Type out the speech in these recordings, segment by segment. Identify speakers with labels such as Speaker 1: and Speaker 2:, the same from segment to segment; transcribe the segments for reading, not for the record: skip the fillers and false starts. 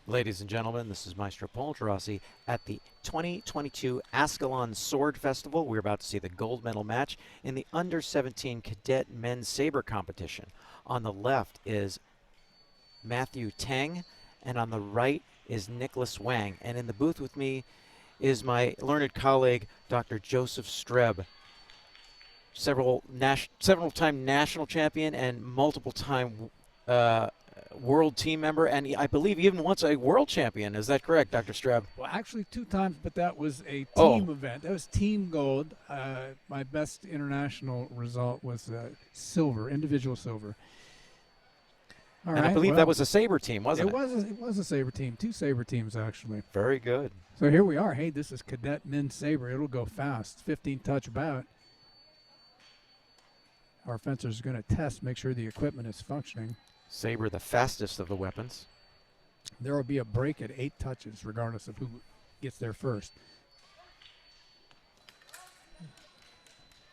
Speaker 1: Ladies and gentlemen, this is Maestro Paul Geraci at the 2022 Ascalon Sword Festival. We're about to see the gold medal match in the under-17 Cadet Men's Saber competition. On the left is Matthew Teng, and on the right is Nicholas Wang. And in the booth with me is my learned colleague, Dr. Joseph Streb, several-time national champion and multiple-time world team member, and I believe even once a world champion. Is that correct, Dr. Streb?
Speaker 2: Well, actually 2 times, but that was a team event. That was team gold. My best international result was silver, individual silver. All
Speaker 1: and
Speaker 2: right,
Speaker 1: I believe that was a Saber team, wasn't it?
Speaker 2: It was a Saber team, 2 Saber teams actually.
Speaker 1: Very good.
Speaker 2: So here we are. Hey, this is Cadet Men's Saber. It'll go fast. 15-touch bout. Our fencers are going to test, make sure the equipment is functioning.
Speaker 1: Saber, the fastest of the weapons.
Speaker 2: There will be a break at 8 touches, regardless of who gets there first.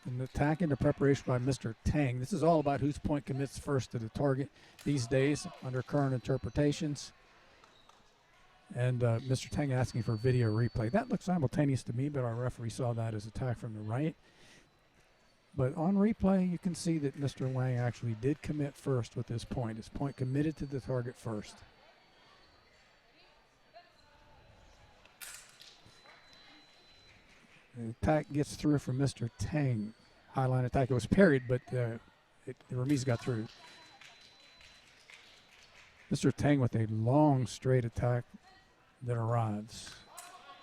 Speaker 2: An attack into preparation by Mr. Teng. This is all about whose point commits first to the target these days under current interpretations. And Mr. Teng asking for video replay. That looked simultaneous to me, but our referee saw that as attack from the right. But on replay, you can see that Mr. Wang actually did commit first with his point. His point committed to the target first. The attack gets through from Mr. Teng. Highline attack. It was parried, but the remise got through. Mr. Teng with a long straight attack that arrives.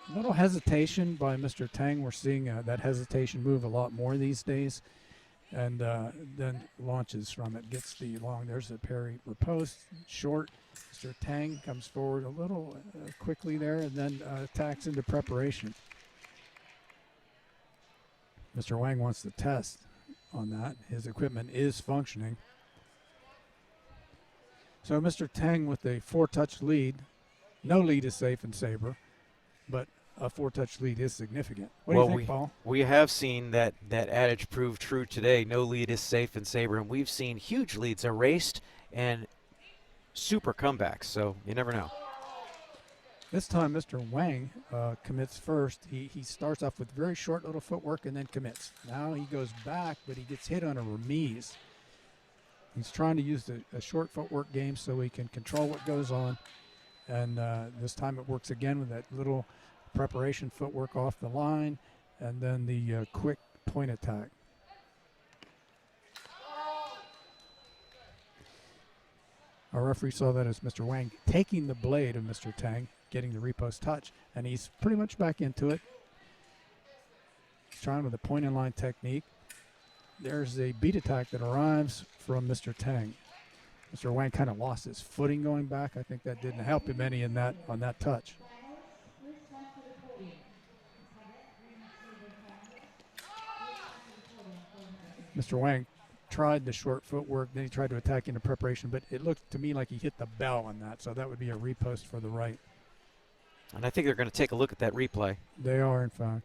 Speaker 2: A little hesitation by Mr. Teng. We're seeing that hesitation move a lot more these days. And then launches from it. Gets the long. There's a parry riposte. Short. Mr. Teng comes forward a little quickly there and then attacks into preparation. Mr. Wang wants to test on that. His equipment is functioning. So Mr. Teng with a 4-touch lead. No lead is safe in Saber, but a 4-touch lead is significant. What do you think, Paul?
Speaker 1: We have seen that adage prove true today. No lead is safe in Saber, and we've seen huge leads erased and super comebacks, so you never know.
Speaker 2: This time, Mr. Wang commits first. He starts off with very short little footwork and then commits. Now he goes back, but he gets hit on a remise. He's trying to use a short footwork game so he can control what goes on. And this time it works again with that little preparation footwork off the line, and then the quick point attack. Our referee saw that as Mr. Wang taking the blade of Mr. Teng, getting the riposte touch, and he's pretty much back into it. He's trying with a point in line technique. There's a beat attack that arrives from Mr. Teng. Mr. Wang kind of lost his footing going back. I think that didn't help him any on that touch. Mr. Wang tried the short footwork, then he tried to attack into preparation, but it looked to me like he hit the bell on that, so that would be a riposte for the right.
Speaker 1: And I think they're going to take a look at that replay.
Speaker 2: They are, in fact.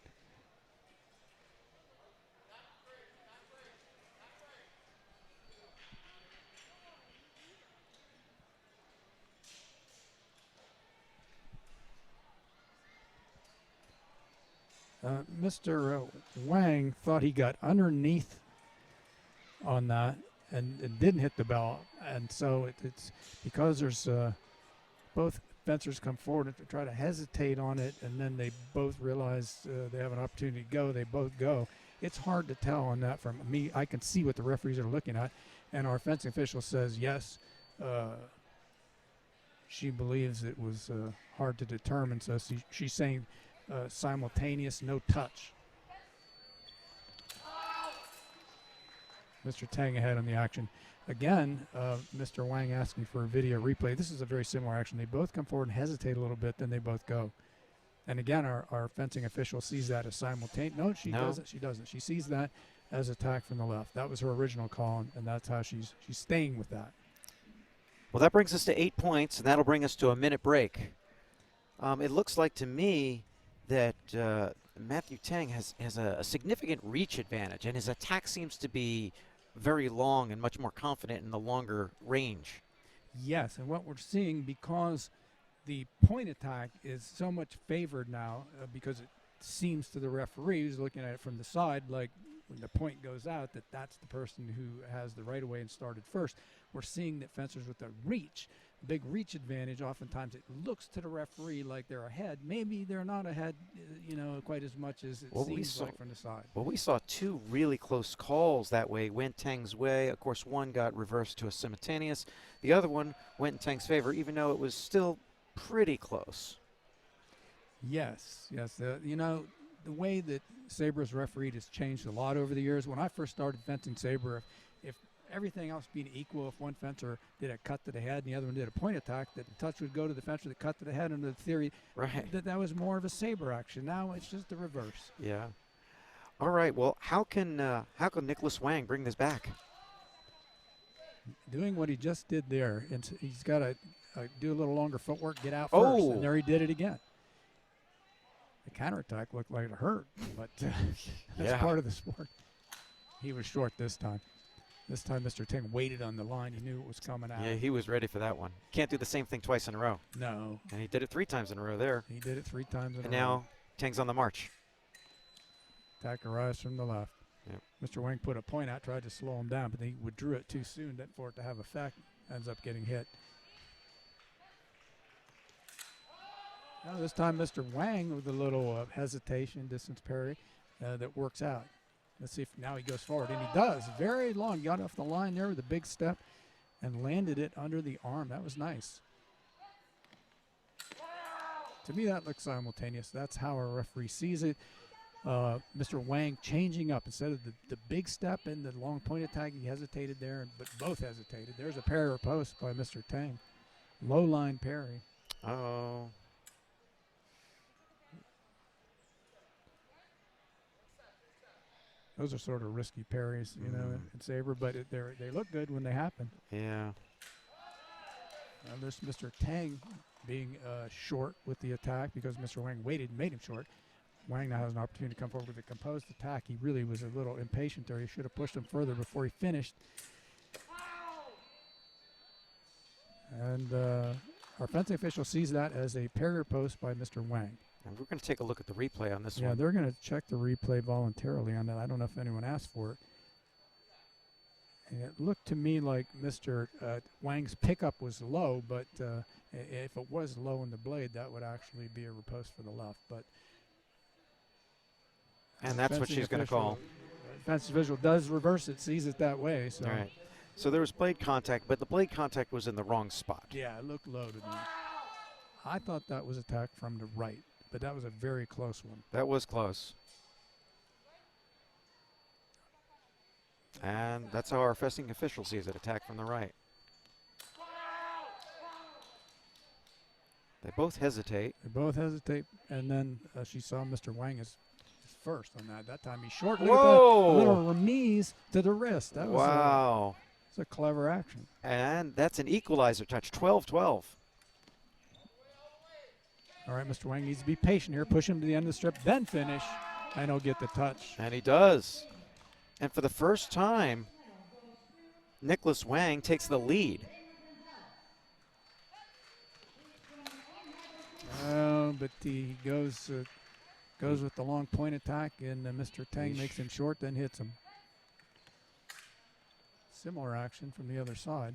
Speaker 2: Mr. Wang thought he got underneath on that and it didn't hit the bell, and so it's because there's both fencers come forward and try to hesitate on it, and then they both realize they have an opportunity to go. They both go. It's hard to tell on that from me. I can see what the referees are looking at, and our fencing official says yes. She believes it was hard to determine, so she's saying simultaneous, no touch. Mr. Teng ahead on the action. Again, Mr. Wang asking for a video replay. This is a very similar action. They both come forward and hesitate a little bit, then they both go. And again, our fencing official sees that as simultaneous. No, she doesn't. She doesn't. She sees that as attack from the left. That was her original call, and that's how she's staying with that.
Speaker 1: Well, that brings us to 8 points, and that'll bring us to a minute break. It looks like to me that Matthew Teng has a significant reach advantage, and his attack seems to be very long and much more confident in the longer range.
Speaker 2: Yes, and what we're seeing, because the point attack is so much favored now because it seems to the referee who's looking at it from the side like when the point goes out that's the person who has the right of way and started first. We're seeing that fencers with a big reach advantage, oftentimes it looks to the referee like they're ahead. Maybe they're not ahead, quite as much as it seems like from the side.
Speaker 1: Well, we saw two really close calls that way, went Teng's way. Of course, one got reversed to a simultaneous. The other one went in Teng's favor, even though it was still pretty close.
Speaker 2: Yes. The way that Saber's refereed has changed a lot over the years. When I first started fencing Saber, if everything else being equal, if one fencer did a cut to the head and the other one did a point attack, that the touch would go to the fencer that cut to the head under the theory that was more of a Saber action. Now it's just the reverse.
Speaker 1: Yeah. All right. Well, how can Nicholas Wang bring this back?
Speaker 2: Doing what he just did there, and he's got to do a little longer footwork, get out first, and there he did it again. The counterattack looked like it hurt, but that's part of the sport. He was short this time. This time, Mr. Teng waited on the line. He knew it was coming out.
Speaker 1: Yeah, he was ready for that one. Can't do the same thing twice in a row.
Speaker 2: No.
Speaker 1: And he did it 3 times in a row there.
Speaker 2: He did it 3 times in a row.
Speaker 1: And now Teng's on the march.
Speaker 2: Attack arrives from the left.
Speaker 1: Yep.
Speaker 2: Mr. Wang put a point out, tried to slow him down, but he withdrew it too soon for it to have effect. Ends up getting hit. Now this time, Mr. Wang with a little hesitation, distance parry that works out. Let's see if now he goes forward, and he does. Very long. Got off the line there with a big step and landed it under the arm. That was nice. To me, that looks simultaneous. That's how our referee sees it. Mr. Wang changing up. Instead of the big step and the long point attack, he hesitated there, but both hesitated. There's a parry or post by Mr. Teng. Low line parry.
Speaker 1: Oh.
Speaker 2: Those are sort of risky parries, in Saber, but they look good when they happen.
Speaker 1: Yeah.
Speaker 2: There's Mr. Teng being short with the attack because Mr. Wang waited and made him short. Wang now has an opportunity to come forward with a composed attack. He really was a little impatient there. He should have pushed him further before he finished. And our fencing official sees that as a parry post by Mr. Wang.
Speaker 1: And we're going to take a look at the replay on this one.
Speaker 2: Yeah, they're going to check the replay voluntarily on that. I don't know if anyone asked for it. And it looked to me like Mr. Wang's pickup was low, but if it was low in the blade, that would actually be a riposte for the left. But
Speaker 1: and that's what she's going to call.
Speaker 2: Fencing official does reverse it, sees it that way. So.
Speaker 1: All right. So there was blade contact, but the blade contact was in the wrong spot.
Speaker 2: Yeah, it looked low to me. I thought that was attacked from the right, but that was a very close one.
Speaker 1: That was close. And that's how our fencing official sees it, attack from the right. They both hesitate.
Speaker 2: And then she saw Mr. Wang is first on that. That time he's short. Look
Speaker 1: Whoa!
Speaker 2: at that little remise to the wrist. That was
Speaker 1: wow.
Speaker 2: It's a clever action.
Speaker 1: And that's an equalizer touch, 12-12.
Speaker 2: All right, Mr. Wang needs to be patient here. Push him to the end of the strip, then finish, and he'll get the touch.
Speaker 1: And he does. And for the first time, Nicholas Wang takes the lead.
Speaker 2: But he goes with the long point attack, and Mr. Teng makes him short, then hits him. Similar action from the other side.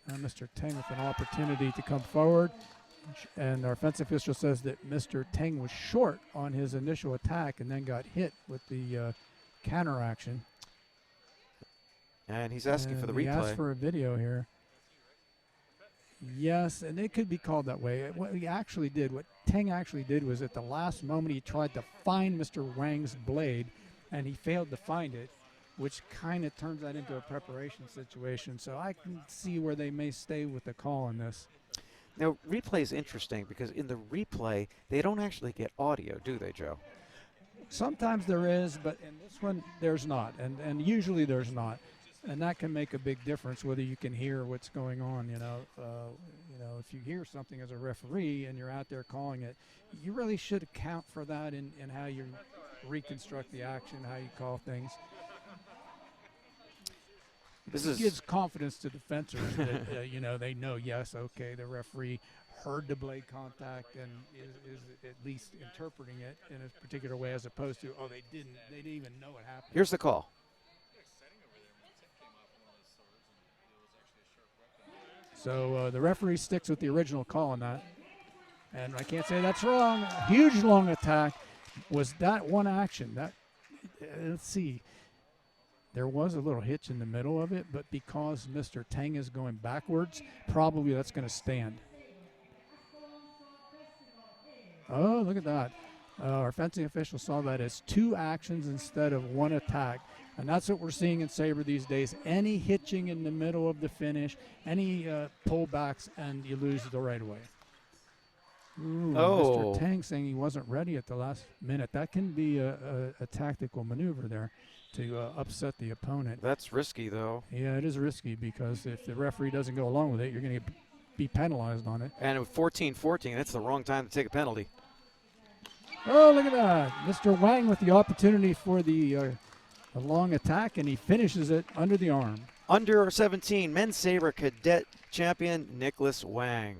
Speaker 2: And Mr. Teng with an opportunity to come forward. And our fence official says that Mr. Teng was short on his initial attack and then got hit with the counter action.
Speaker 1: And he's asking for the replay.
Speaker 2: He asked for a video here. Yes, and it could be called that way. What Teng actually did was at the last moment he tried to find Mr. Wang's blade, and he failed to find it, which kind of turns that into a preparation situation. So I can see where they may stay with the call on this.
Speaker 1: Now, replay is interesting because in the replay, they don't actually get audio, do they, Joe?
Speaker 2: Sometimes there is, but in this one, there's not, and usually there's not. And that can make a big difference whether you can hear what's going on. If you hear something as a referee and you're out there calling it, you really should account for that in how you reconstruct the action, how you call things.
Speaker 1: This
Speaker 2: it
Speaker 1: is
Speaker 2: gives confidence to the fencers that they know, yes, okay, the referee heard the blade contact and is at least interpreting it in a particular way, as opposed to, they didn't even know it happened.
Speaker 1: here's the call.
Speaker 2: So the referee sticks with the original call on that. And I can't say that's wrong. A huge long attack. Was that one action? Let's see. There was a little hitch in the middle of it, but because Mr. Teng is going backwards, probably that's going to stand. Oh, look at that. Our fencing official saw that as 2 actions instead of 1 attack. And that's what we're seeing in Saber these days. Any hitching in the middle of the finish, any pullbacks, and you lose the right away. Ooh,
Speaker 1: Oh.
Speaker 2: Mr. Teng saying he wasn't ready at the last minute. That can be a tactical maneuver there to upset the opponent.
Speaker 1: That's risky, though.
Speaker 2: Yeah, it is risky because if the referee doesn't go along with it, you're going to be penalized on it.
Speaker 1: And with 14-14, that's the wrong time to take a penalty.
Speaker 2: Oh, look at that. Mr. Wang with the opportunity for the long attack, and he finishes it under the arm.
Speaker 1: Under 17, men's Saber cadet champion Nicholas Wang.